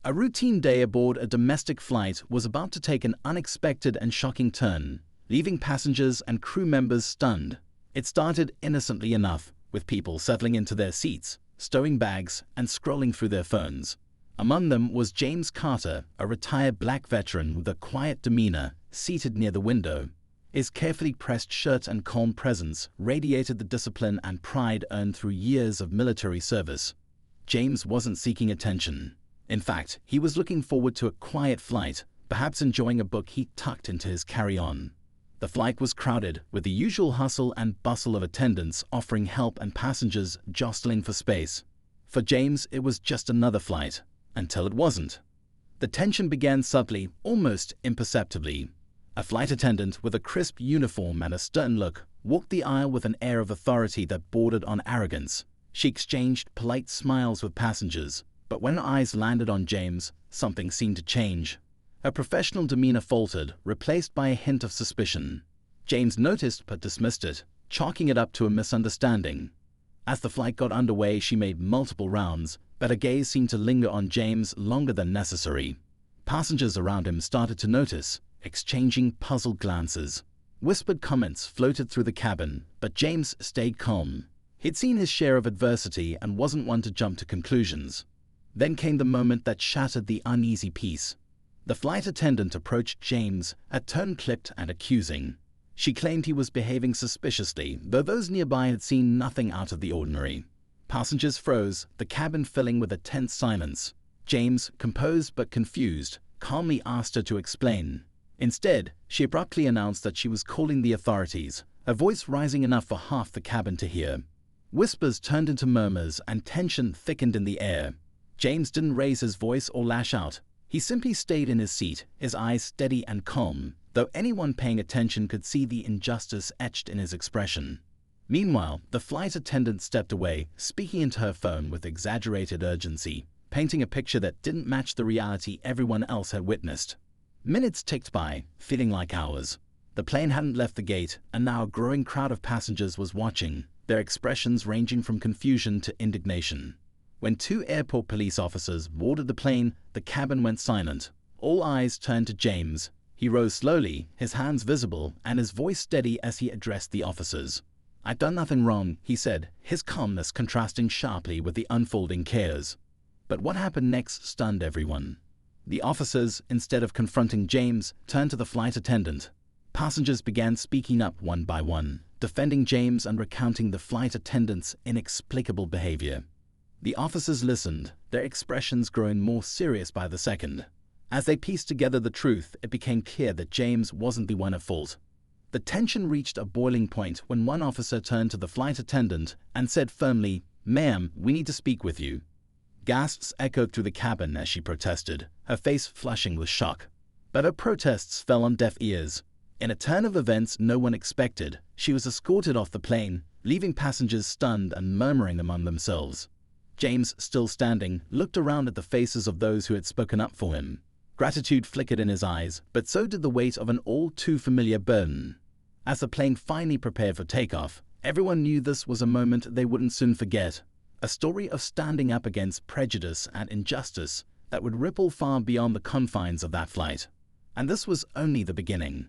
A routine day aboard a domestic flight was about to take an unexpected and shocking turn, leaving passengers and crew members stunned. It started innocently enough, with people settling into their seats, stowing bags, and scrolling through their phones. Among them was James Carter, a retired black veteran with a quiet demeanor, seated near the window. His carefully pressed shirt and calm presence radiated the discipline and pride earned through years of military service. James wasn't seeking attention. In fact, he was looking forward to a quiet flight, perhaps enjoying a book he tucked into his carry-on. The flight was crowded, with the usual hustle and bustle of attendants offering help and passengers jostling for space. For James, it was just another flight, until it wasn't. The tension began subtly, almost imperceptibly. A flight attendant with a crisp uniform and a stern look walked the aisle with an air of authority that bordered on arrogance. She exchanged polite smiles with passengers, but when her eyes landed on James, something seemed to change. Her professional demeanor faltered, replaced by a hint of suspicion. James noticed but dismissed it, chalking it up to a misunderstanding. As the flight got underway, she made multiple rounds, but her gaze seemed to linger on James longer than necessary. Passengers around him started to notice, exchanging puzzled glances. Whispered comments floated through the cabin, but James stayed calm. He'd seen his share of adversity and wasn't one to jump to conclusions. Then came the moment that shattered the uneasy peace. The flight attendant approached James, her tone clipped and accusing. She claimed he was behaving suspiciously, though those nearby had seen nothing out of the ordinary. Passengers froze, the cabin filling with a tense silence. James, composed but confused, calmly asked her to explain. Instead, she abruptly announced that she was calling the authorities, her voice rising enough for half the cabin to hear. Whispers turned into murmurs and tension thickened in the air. James didn't raise his voice or lash out. He simply stayed in his seat, his eyes steady and calm, though anyone paying attention could see the injustice etched in his expression. Meanwhile, the flight attendant stepped away, speaking into her phone with exaggerated urgency, painting a picture that didn't match the reality everyone else had witnessed. Minutes ticked by, feeling like hours. The plane hadn't left the gate, and now a growing crowd of passengers was watching, their expressions ranging from confusion to indignation. When 2 airport police officers boarded the plane, the cabin went silent. All eyes turned to James. He rose slowly, his hands visible, and his voice steady as he addressed the officers. "I've done nothing wrong," he said, his calmness contrasting sharply with the unfolding chaos. But what happened next stunned everyone. The officers, instead of confronting James, turned to the flight attendant. Passengers began speaking up one by one, defending James and recounting the flight attendant's inexplicable behavior. The officers listened, their expressions growing more serious by the second. As they pieced together the truth, it became clear that James wasn't the one at fault. The tension reached a boiling point when one officer turned to the flight attendant and said firmly, "Ma'am, we need to speak with you." Gasps echoed through the cabin as she protested, her face flushing with shock. But her protests fell on deaf ears. In a turn of events no one expected, she was escorted off the plane, leaving passengers stunned and murmuring among themselves. James, still standing, looked around at the faces of those who had spoken up for him. Gratitude flickered in his eyes, but so did the weight of an all-too-familiar burden. As the plane finally prepared for takeoff, everyone knew this was a moment they wouldn't soon forget. A story of standing up against prejudice and injustice that would ripple far beyond the confines of that flight. And this was only the beginning.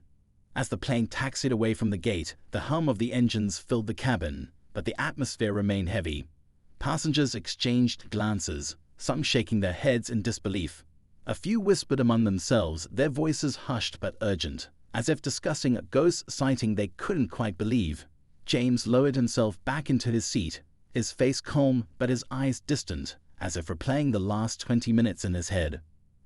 As the plane taxied away from the gate, the hum of the engines filled the cabin, but the atmosphere remained heavy. Passengers exchanged glances, some shaking their heads in disbelief. A few whispered among themselves, their voices hushed but urgent, as if discussing a ghost sighting they couldn't quite believe. James lowered himself back into his seat, his face calm but his eyes distant, as if replaying the last 20 minutes in his head.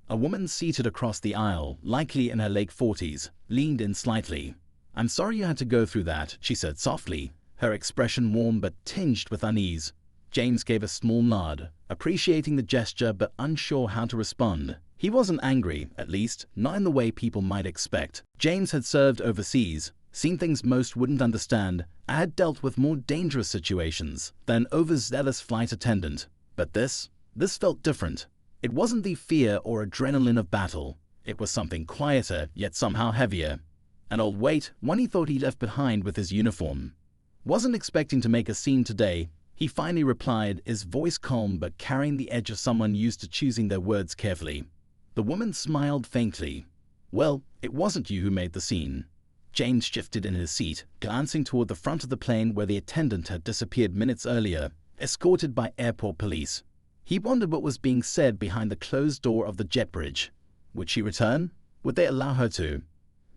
A woman seated across the aisle, likely in her late 40s, leaned in slightly. "I'm sorry you had to go through that," she said softly, her expression warm but tinged with unease. James gave a small nod, appreciating the gesture but unsure how to respond. He wasn't angry, at least, not in the way people might expect. James had served overseas, seen things most wouldn't understand, and had dealt with more dangerous situations than an overzealous flight attendant. But this felt different. It wasn't the fear or adrenaline of battle. It was something quieter, yet somehow heavier. An old weight, one he thought he left behind with his uniform. Wasn't expecting to make a scene today, he finally replied, his voice calm but carrying the edge of someone used to choosing their words carefully. The woman smiled faintly. "Well, it wasn't you who made the scene." James shifted in his seat, glancing toward the front of the plane where the attendant had disappeared minutes earlier, escorted by airport police. He wondered what was being said behind the closed door of the jet bridge. Would she return? Would they allow her to?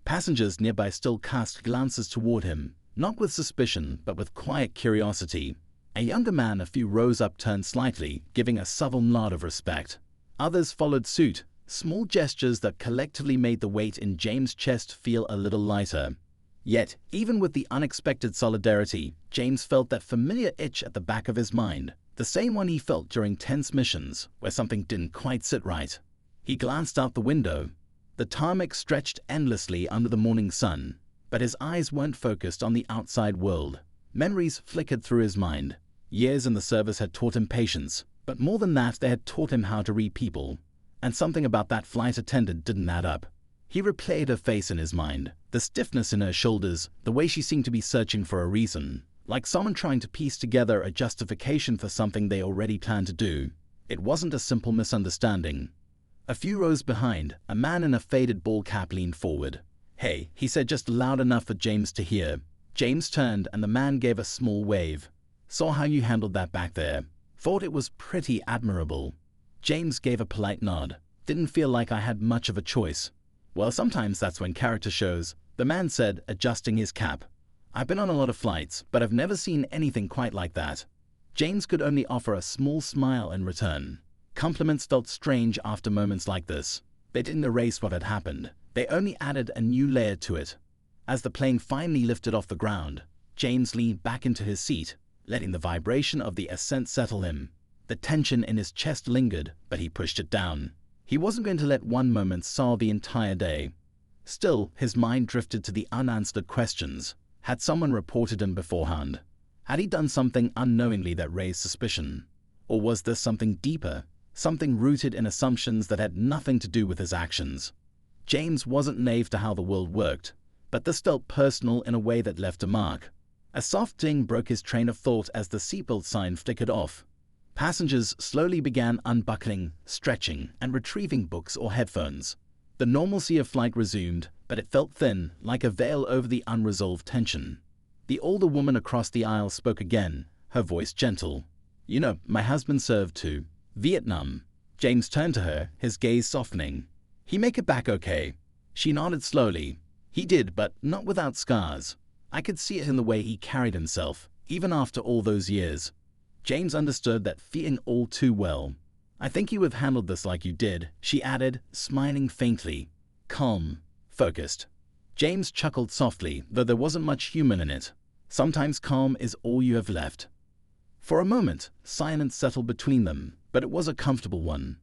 Passengers nearby still cast glances toward him, not with suspicion, but with quiet curiosity. A younger man a few rows up turned slightly, giving a subtle nod of respect. Others followed suit, small gestures that collectively made the weight in James' chest feel a little lighter. Yet, even with the unexpected solidarity, James felt that familiar itch at the back of his mind, the same one he felt during tense missions, where something didn't quite sit right. He glanced out the window. The tarmac stretched endlessly under the morning sun, but his eyes weren't focused on the outside world. Memories flickered through his mind. Years in the service had taught him patience, but more than that, they had taught him how to read people. And something about that flight attendant didn't add up. He replayed her face in his mind, the stiffness in her shoulders, the way she seemed to be searching for a reason, like someone trying to piece together a justification for something they already planned to do. It wasn't a simple misunderstanding. A few rows behind, a man in a faded ball cap leaned forward. "Hey," he said just loud enough for James to hear. James turned and the man gave a small wave. "Saw how you handled that back there. Thought it was pretty admirable." James gave a polite nod. "Didn't feel like I had much of a choice." "Well, sometimes that's when character shows," the man said, adjusting his cap. "I've been on a lot of flights, but I've never seen anything quite like that." James could only offer a small smile in return. Compliments felt strange after moments like this. They didn't erase what had happened. They only added a new layer to it. As the plane finally lifted off the ground, James leaned back into his seat, letting the vibration of the ascent settle him. The tension in his chest lingered, but he pushed it down. He wasn't going to let one moment sour the entire day. Still, his mind drifted to the unanswered questions. Had someone reported him beforehand? Had he done something unknowingly that raised suspicion? Or was this something deeper, something rooted in assumptions that had nothing to do with his actions? James wasn't naive to how the world worked, but this felt personal in a way that left a mark. A soft ding broke his train of thought as the seatbelt sign flickered off. Passengers slowly began unbuckling, stretching, and retrieving books or headphones. The normalcy of flight resumed, but it felt thin, like a veil over the unresolved tension. The older woman across the aisle spoke again, her voice gentle. "You know, my husband served to Vietnam." James turned to her, his gaze softening. "He make it back okay?" She nodded slowly. "He did, but not without scars. I could see it in the way he carried himself, even after all those years." James understood that feeling all too well. "I think you have handled this like you did," she added, smiling faintly. "Calm, focused." James chuckled softly, though there wasn't much human in it. Sometimes calm is all you have left. For a moment, silence settled between them, but it was a comfortable one.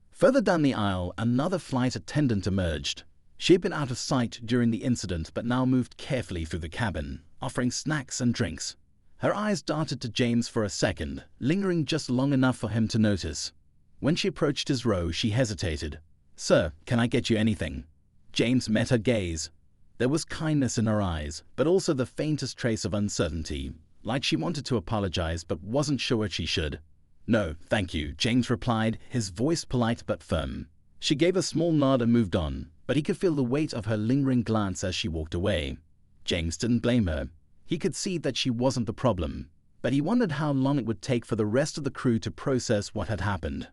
Further down the aisle, another flight attendant emerged. She had been out of sight during the incident, but now moved carefully through the cabin, offering snacks and drinks. Her eyes darted to James for a second, lingering just long enough for him to notice. When she approached his row, she hesitated. "Sir, can I get you anything?" James met her gaze. There was kindness in her eyes, but also the faintest trace of uncertainty, like she wanted to apologize but wasn't sure what she should. "No, thank you," James replied, his voice polite but firm. She gave a small nod and moved on, but he could feel the weight of her lingering glance as she walked away. James didn't blame her. He could see that she wasn't the problem, but he wondered how long it would take for the rest of the crew to process what had happened.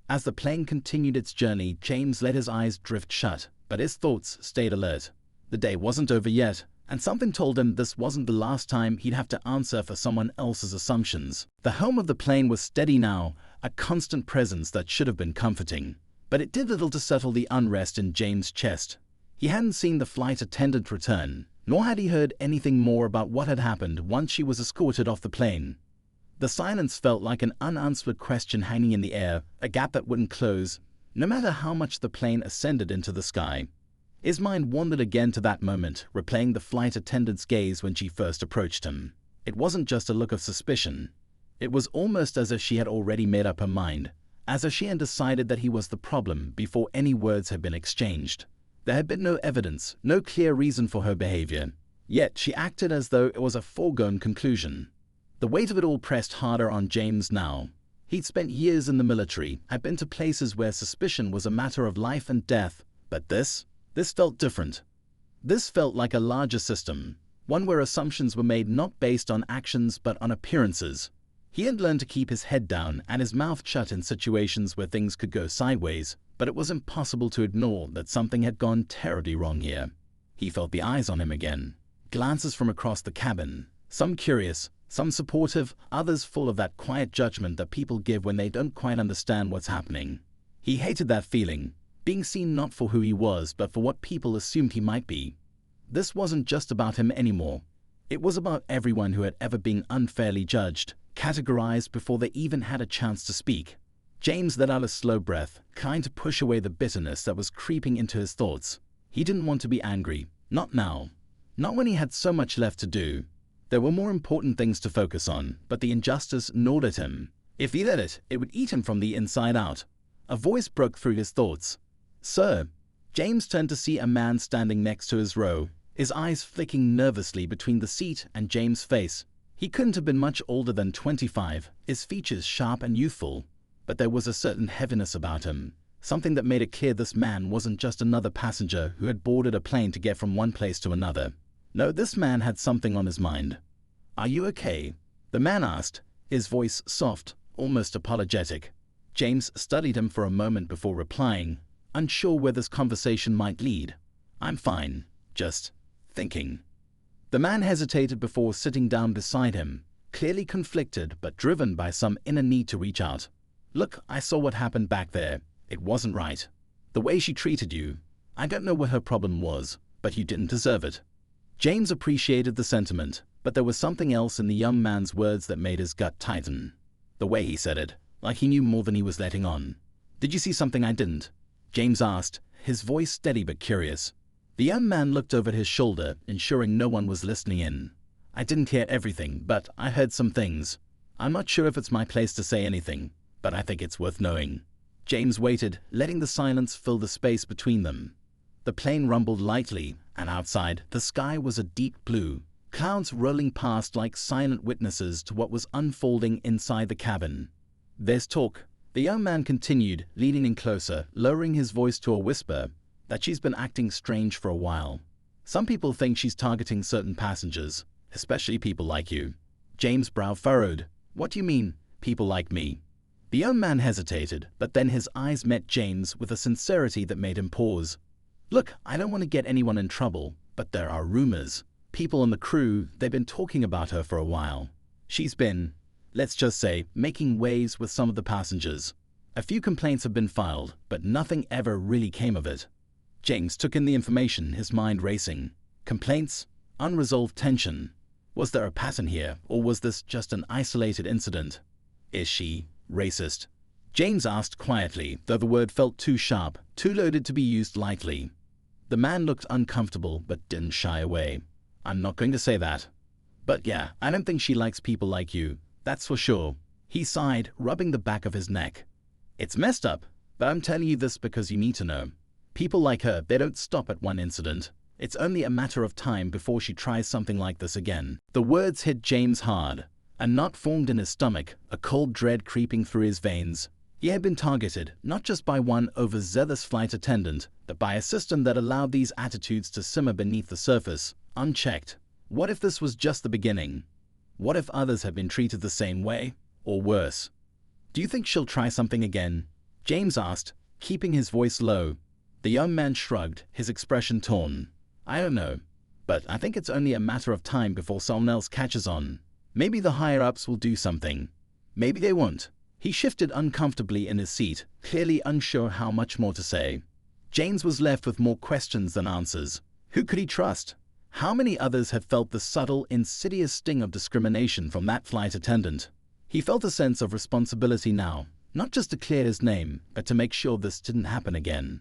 As the plane continued its journey, James let his eyes drift shut, but his thoughts stayed alert. The day wasn't over yet, and something told him this wasn't the last time he'd have to answer for someone else's assumptions. The helm of the plane was steady now, a constant presence that should have been comforting. But it did little to settle the unrest in James' chest. He hadn't seen the flight attendant return, nor had he heard anything more about what had happened once she was escorted off the plane. The silence felt like an unanswered question hanging in the air, a gap that wouldn't close, no matter how much the plane ascended into the sky. His mind wandered again to that moment, replaying the flight attendant's gaze when she first approached him. It wasn't just a look of suspicion. It was almost as if she had already made up her mind, as if she had decided that he was the problem before any words had been exchanged. There had been no evidence, no clear reason for her behavior. Yet she acted as though it was a foregone conclusion. The weight of it all pressed harder on James now. He'd spent years in the military, had been to places where suspicion was a matter of life and death, but this felt different. This felt like a larger system, one where assumptions were made not based on actions but on appearances. He had learned to keep his head down and his mouth shut in situations where things could go sideways, but it was impossible to ignore that something had gone terribly wrong here. He felt the eyes on him again, glances from across the cabin, some curious, some supportive, others full of that quiet judgment that people give when they don't quite understand what's happening. He hated that feeling, being seen not for who he was but for what people assumed he might be. This wasn't just about him anymore. It was about everyone who had ever been unfairly judged, categorized before they even had a chance to speak. James let out a slow breath, trying to push away the bitterness that was creeping into his thoughts. He didn't want to be angry, not now. Not when he had so much left to do. There were more important things to focus on, but the injustice gnawed at him. If he let it, it would eat him from the inside out. A voice broke through his thoughts. "Sir." James turned to see a man standing next to his row, his eyes flicking nervously between the seat and James' face. He couldn't have been much older than 25, his features sharp and youthful, but there was a certain heaviness about him, something that made it clear this man wasn't just another passenger who had boarded a plane to get from one place to another. No, this man had something on his mind. "Are you okay?" the man asked, his voice soft, almost apologetic. James studied him for a moment before replying, unsure where this conversation might lead. "I'm fine, just thinking." The man hesitated before sitting down beside him, clearly conflicted but driven by some inner need to reach out. "Look, I saw what happened back there. It wasn't right. The way she treated you. I don't know what her problem was, but you didn't deserve it." James appreciated the sentiment, but there was something else in the young man's words that made his gut tighten. The way he said it, like he knew more than he was letting on. "Did you see something I didn't?" James asked, his voice steady but curious. The young man looked over his shoulder, ensuring no one was listening in. "I didn't hear everything, but I heard some things. I'm not sure if it's my place to say anything, but I think it's worth knowing." James waited, letting the silence fill the space between them. The plane rumbled lightly, and outside, the sky was a deep blue, clouds rolling past like silent witnesses to what was unfolding inside the cabin. "There's talk," the young man continued, leaning in closer, lowering his voice to a whisper, "that she's been acting strange for a while. Some people think she's targeting certain passengers, especially people like you." James' brow furrowed. "What do you mean, people like me?" The young man hesitated, but then his eyes met James with a sincerity that made him pause. "Look, I don't want to get anyone in trouble, but there are rumors. People on the crew, they've been talking about her for a while. She's been, let's just say, making waves with some of the passengers. A few complaints have been filed, but nothing ever really came of it." James took in the information, his mind racing. Complaints? Unresolved tension. Was there a pattern here, or was this just an isolated incident? "Is she racist?" James asked quietly, though the word felt too sharp, too loaded to be used lightly. The man looked uncomfortable but didn't shy away. "I'm not going to say that. But yeah, I don't think she likes people like you, that's for sure." He sighed, rubbing the back of his neck. "It's messed up, but I'm telling you this because you need to know. People like her, they don't stop at one incident. It's only a matter of time before she tries something like this again." The words hit James hard. A knot formed in his stomach, a cold dread creeping through his veins. He had been targeted, not just by one overzealous flight attendant, but by a system that allowed these attitudes to simmer beneath the surface, unchecked. What if this was just the beginning? What if others had been treated the same way, or worse? "Do you think she'll try something again?" James asked, keeping his voice low. The young man shrugged, his expression torn. "I don't know, but I think it's only a matter of time before someone else catches on. Maybe the higher-ups will do something. Maybe they won't." He shifted uncomfortably in his seat, clearly unsure how much more to say. James was left with more questions than answers. Who could he trust? How many others had felt the subtle, insidious sting of discrimination from that flight attendant? He felt a sense of responsibility now, not just to clear his name, but to make sure this didn't happen again.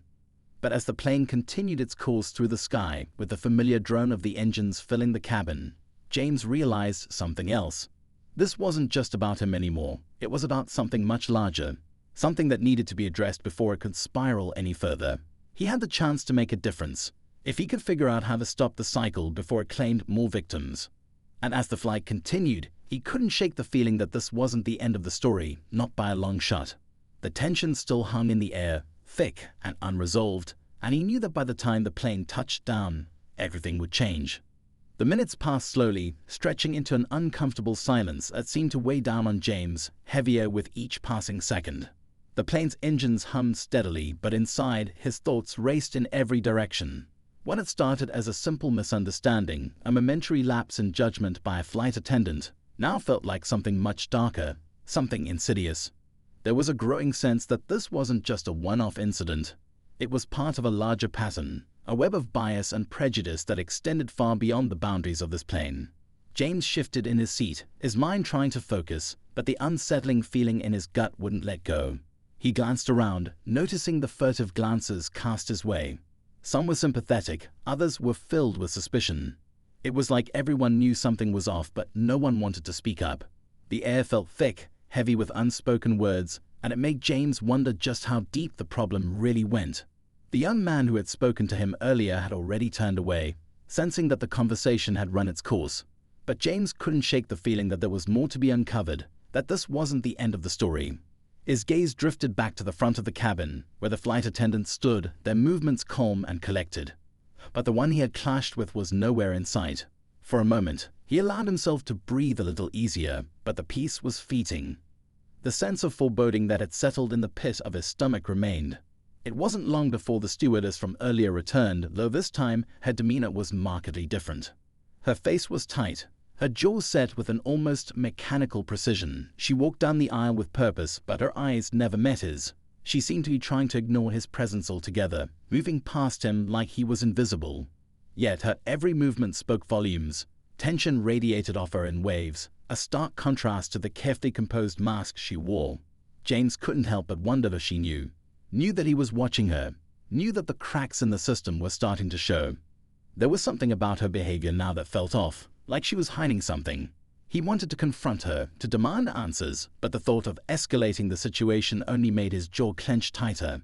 But as the plane continued its course through the sky, with the familiar drone of the engines filling the cabin, James realized something else. This wasn't just about him anymore. It was about something much larger, something that needed to be addressed before it could spiral any further. He had the chance to make a difference, if he could figure out how to stop the cycle before it claimed more victims. And as the flight continued, He couldn't shake the feeling that this wasn't the end of the story, not by a long shot. The tension still hung in the air, thick and unresolved, and he knew that by the time the plane touched down, everything would change. The minutes passed slowly, stretching into an uncomfortable silence that seemed to weigh down on James, heavier with each passing second. The plane's engines hummed steadily, but inside, his thoughts raced in every direction. What had started as a simple misunderstanding, a momentary lapse in judgment by a flight attendant, now felt like something much darker, something insidious. There was a growing sense that this wasn't just a one-off incident. It was part of a larger pattern, a web of bias and prejudice that extended far beyond the boundaries of this plane. James shifted in his seat, his mind trying to focus, but the unsettling feeling in his gut wouldn't let go. He glanced around, noticing the furtive glances cast his way. Some were sympathetic, others were filled with suspicion. It was like everyone knew something was off, but no one wanted to speak up. The air felt thick, heavy with unspoken words, and it made James wonder just how deep the problem really went. The young man who had spoken to him earlier had already turned away, sensing that the conversation had run its course. But James couldn't shake the feeling that there was more to be uncovered, that this wasn't the end of the story. His gaze drifted back to the front of the cabin, where the flight attendants stood, their movements calm and collected. But the one he had clashed with was nowhere in sight. For a moment, he allowed himself to breathe a little easier, but the peace was fleeting. The sense of foreboding that had settled in the pit of his stomach remained. It wasn't long before the stewardess from earlier returned, though this time her demeanor was markedly different. Her face was tight, her jaw set with an almost mechanical precision. She walked down the aisle with purpose, but her eyes never met his. She seemed to be trying to ignore his presence altogether, moving past him like he was invisible. Yet her every movement spoke volumes. Tension radiated off her in waves, a stark contrast to the carefully composed mask she wore. James couldn't help but wonder if she knew that he was watching her, knew that the cracks in the system were starting to show. There was something about her behavior now that felt off, like she was hiding something. He wanted to confront her, to demand answers, but the thought of escalating the situation only made his jaw clench tighter.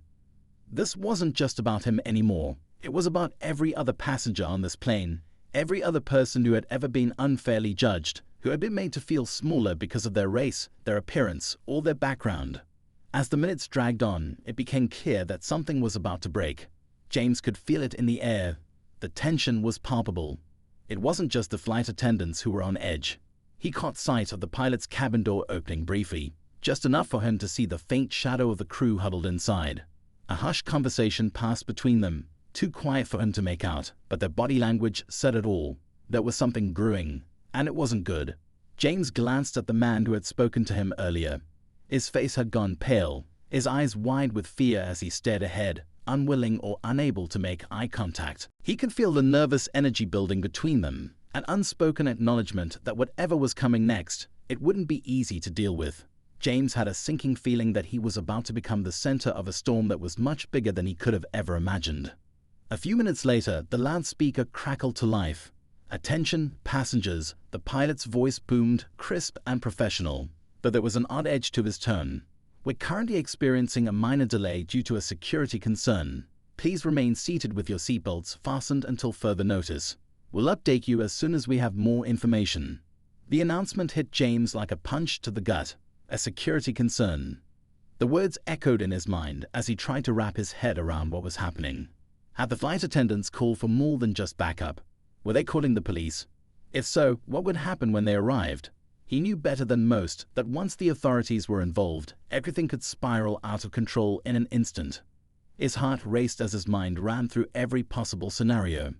This wasn't just about him anymore. It was about every other passenger on this plane, every other person who had ever been unfairly judged, who had been made to feel smaller because of their race, their appearance, or their background. As the minutes dragged on, it became clear that something was about to break. James could feel it in the air. The tension was palpable. It wasn't just the flight attendants who were on edge. He caught sight of the pilot's cabin door opening briefly, just enough for him to see the faint shadow of the crew huddled inside. A hushed conversation passed between them, too quiet for him to make out, but their body language said it all. There was something brewing, and it wasn't good. James glanced at the man who had spoken to him earlier. His face had gone pale, his eyes wide with fear as he stared ahead, unwilling or unable to make eye contact. He could feel the nervous energy building between them, an unspoken acknowledgement that whatever was coming next, it wouldn't be easy to deal with. James had a sinking feeling that he was about to become the center of a storm that was much bigger than he could have ever imagined. A few minutes later, the loudspeaker crackled to life. "Attention, passengers," the pilot's voice boomed, crisp and professional, but there was an odd edge to his tone. "We're currently experiencing a minor delay due to a security concern. Please remain seated with your seatbelts fastened until further notice. We'll update you as soon as we have more information." The announcement hit James like a punch to the gut. A security concern. The words echoed in his mind as he tried to wrap his head around what was happening. Had the flight attendants called for more than just backup? Were they calling the police? If so, what would happen when they arrived? He knew better than most that once the authorities were involved, everything could spiral out of control in an instant. His heart raced as his mind ran through every possible scenario.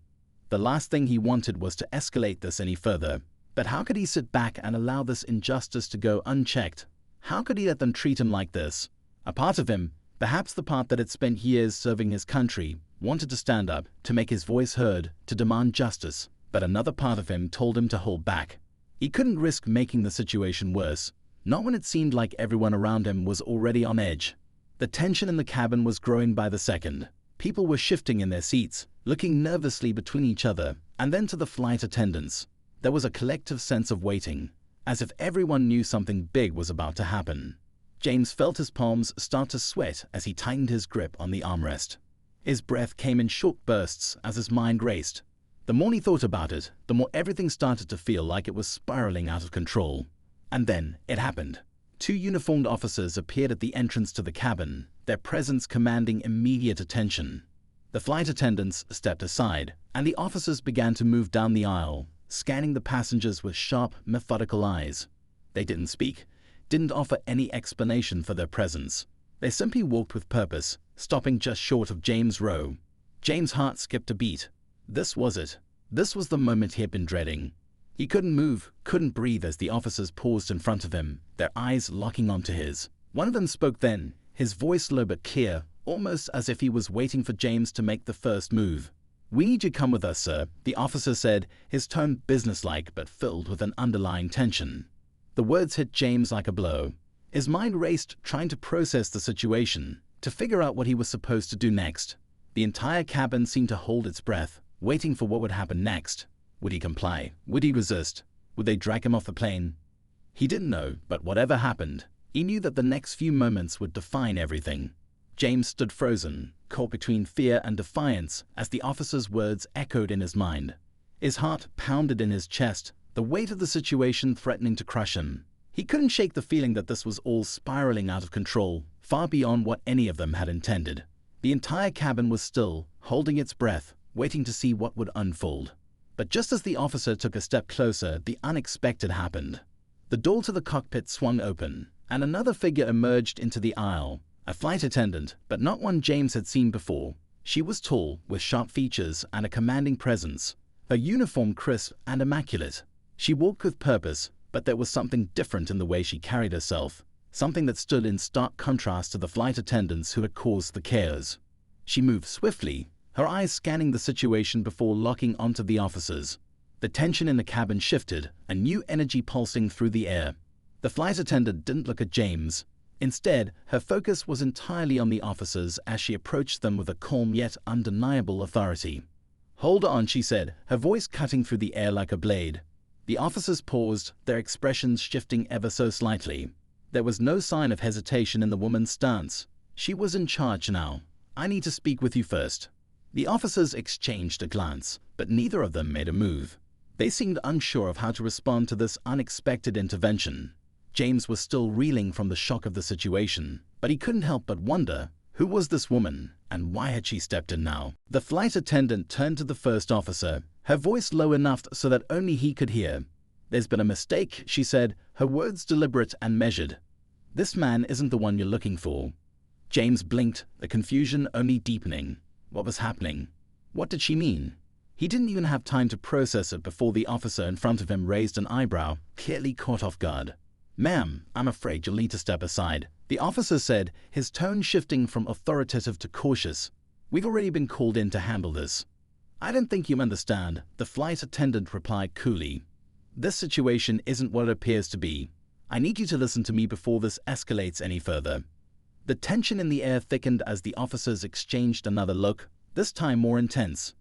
The last thing he wanted was to escalate this any further. But how could he sit back and allow this injustice to go unchecked? How could he let them treat him like this? A part of him, perhaps the part that had spent years serving his country, wanted to stand up, to make his voice heard, to demand justice. But another part of him told him to hold back. He couldn't risk making the situation worse, not when it seemed like everyone around him was already on edge. The tension in the cabin was growing by the second. People were shifting in their seats, looking nervously between each other, and then to the flight attendants. There was a collective sense of waiting, as if everyone knew something big was about to happen. James felt his palms start to sweat as he tightened his grip on the armrest. His breath came in short bursts as his mind raced. The more he thought about it, the more everything started to feel like it was spiraling out of control. And then it happened. Two uniformed officers appeared at the entrance to the cabin, their presence commanding immediate attention. The flight attendants stepped aside, and the officers began to move down the aisle, scanning the passengers with sharp, methodical eyes. They didn't speak, didn't offer any explanation for their presence. They simply walked with purpose, stopping just short of James' row. James' heart skipped a beat. This was it. This was the moment he had been dreading. He couldn't move, couldn't breathe as the officers paused in front of him, their eyes locking onto his. One of them spoke then, his voice low but clear, almost as if he was waiting for James to make the first move. "We need you to come with us, sir," the officer said, his tone businesslike but filled with an underlying tension. The words hit James like a blow. His mind raced, trying to process the situation, to figure out what he was supposed to do next. The entire cabin seemed to hold its breath, waiting for what would happen next. Would he comply? Would he resist? Would they drag him off the plane? He didn't know, but whatever happened, he knew that the next few moments would define everything. James stood frozen, caught between fear and defiance as the officer's words echoed in his mind. His heart pounded in his chest, the weight of the situation threatening to crush him. He couldn't shake the feeling that this was all spiraling out of control, far beyond what any of them had intended. The entire cabin was still, holding its breath, waiting to see what would unfold. But just as the officer took a step closer, the unexpected happened. The door to the cockpit swung open, and another figure emerged into the aisle. A flight attendant, but not one James had seen before. She was tall, with sharp features and a commanding presence, her uniform crisp and immaculate. She walked with purpose, but there was something different in the way she carried herself, something that stood in stark contrast to the flight attendants who had caused the chaos. She moved swiftly, her eyes scanning the situation before locking onto the officers. The tension in the cabin shifted, a new energy pulsing through the air. The flight attendant didn't look at James. Instead, her focus was entirely on the officers as she approached them with a calm yet undeniable authority. "Hold on," she said, her voice cutting through the air like a blade. The officers paused, their expressions shifting ever so slightly. There was no sign of hesitation in the woman's stance. She was in charge now. "I need to speak with you first." The officers exchanged a glance, but neither of them made a move. They seemed unsure of how to respond to this unexpected intervention. James was still reeling from the shock of the situation, but he couldn't help but wonder, who was this woman, and why had she stepped in now? The flight attendant turned to the first officer, her voice low enough so that only he could hear. "There's been a mistake," she said, her words deliberate and measured. "This man isn't the one you're looking for." James blinked, the confusion only deepening. What was happening? What did she mean? He didn't even have time to process it before the officer in front of him raised an eyebrow, clearly caught off guard. "Ma'am, I'm afraid you'll need to step aside," the officer said, his tone shifting from authoritative to cautious. "We've already been called in to handle this." "I don't think you understand," the flight attendant replied coolly. "This situation isn't what it appears to be. I need you to listen to me before this escalates any further." The tension in the air thickened as the officers exchanged another look, this time more intense.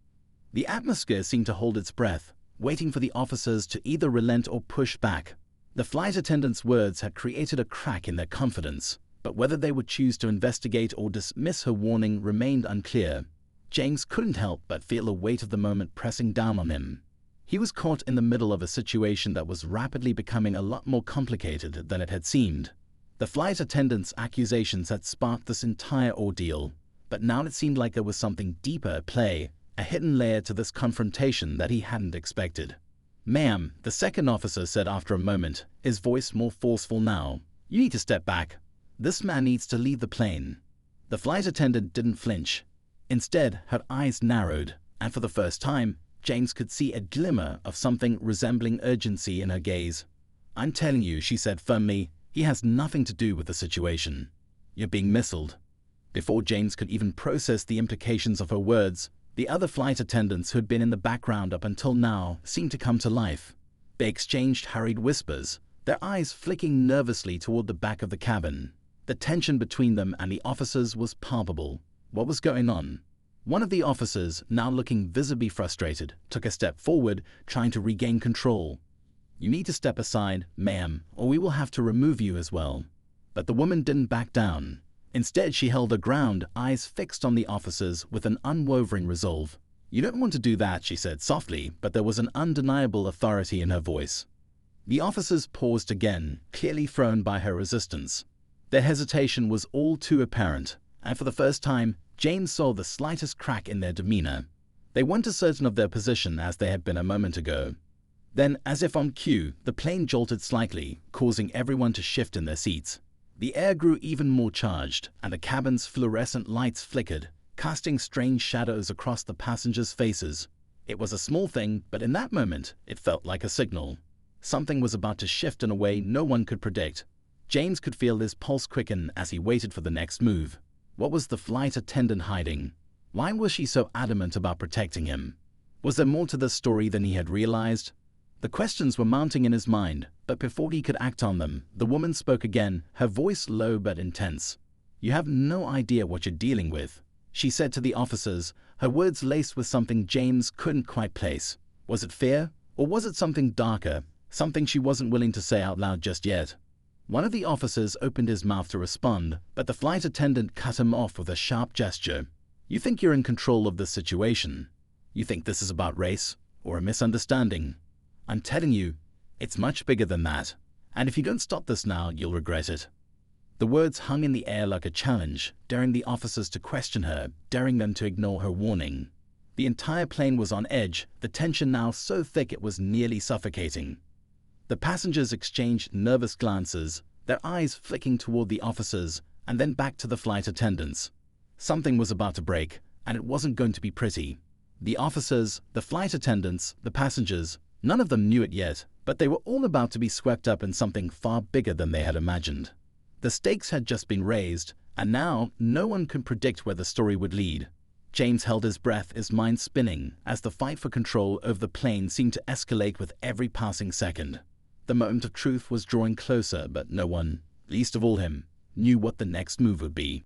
The atmosphere seemed to hold its breath, waiting for the officers to either relent or push back. The flight attendant's words had created a crack in their confidence, but whether they would choose to investigate or dismiss her warning remained unclear. James couldn't help but feel the weight of the moment pressing down on him. He was caught in the middle of a situation that was rapidly becoming a lot more complicated than it had seemed. The flight attendant's accusations had sparked this entire ordeal, but now it seemed like there was something deeper at play, a hidden layer to this confrontation that he hadn't expected. "Ma'am," the second officer said after a moment, his voice more forceful now, "you need to step back. This man needs to leave the plane." The flight attendant didn't flinch. Instead, her eyes narrowed, and for the first time, James could see a glimmer of something resembling urgency in her gaze. "I'm telling you," she said firmly, "he has nothing to do with the situation. You're being missiled." Before James could even process the implications of her words, the other flight attendants who had been in the background up until now seemed to come to life. They exchanged hurried whispers, their eyes flicking nervously toward the back of the cabin. The tension between them and the officers was palpable. What was going on? One of the officers, now looking visibly frustrated, took a step forward, trying to regain control. "You need to step aside, ma'am, or we will have to remove you as well." But the woman didn't back down. Instead, she held her ground, eyes fixed on the officers with an unwavering resolve. "You don't want to do that," she said softly, but there was an undeniable authority in her voice. The officers paused again, clearly thrown by her resistance. Their hesitation was all too apparent, and for the first time, James saw the slightest crack in their demeanor. They weren't as certain of their position as they had been a moment ago. Then, as if on cue, the plane jolted slightly, causing everyone to shift in their seats. The air grew even more charged, and the cabin's fluorescent lights flickered, casting strange shadows across the passengers' faces. It was a small thing, but in that moment, it felt like a signal. Something was about to shift in a way no one could predict. James could feel his pulse quicken as he waited for the next move. What was the flight attendant hiding? Why was she so adamant about protecting him? Was there more to this story than he had realized? The questions were mounting in his mind, but before he could act on them, the woman spoke again, her voice low but intense. "You have no idea what you're dealing with," she said to the officers, her words laced with something James couldn't quite place. Was it fear, or was it something darker, something she wasn't willing to say out loud just yet? One of the officers opened his mouth to respond, but the flight attendant cut him off with a sharp gesture. "You think you're in control of this situation? You think this is about race, or a misunderstanding? I'm telling you, it's much bigger than that, and if you don't stop this now, you'll regret it." The words hung in the air like a challenge, daring the officers to question her, daring them to ignore her warning. The entire plane was on edge, the tension now so thick it was nearly suffocating. The passengers exchanged nervous glances, their eyes flicking toward the officers and then back to the flight attendants. Something was about to break, and it wasn't going to be pretty. The officers, the flight attendants, the passengers, none of them knew it yet, but they were all about to be swept up in something far bigger than they had imagined. The stakes had just been raised, and now no one could predict where the story would lead. James held his breath, his mind spinning, as the fight for control over the plane seemed to escalate with every passing second. The moment of truth was drawing closer, but no one, least of all him, knew what the next move would be.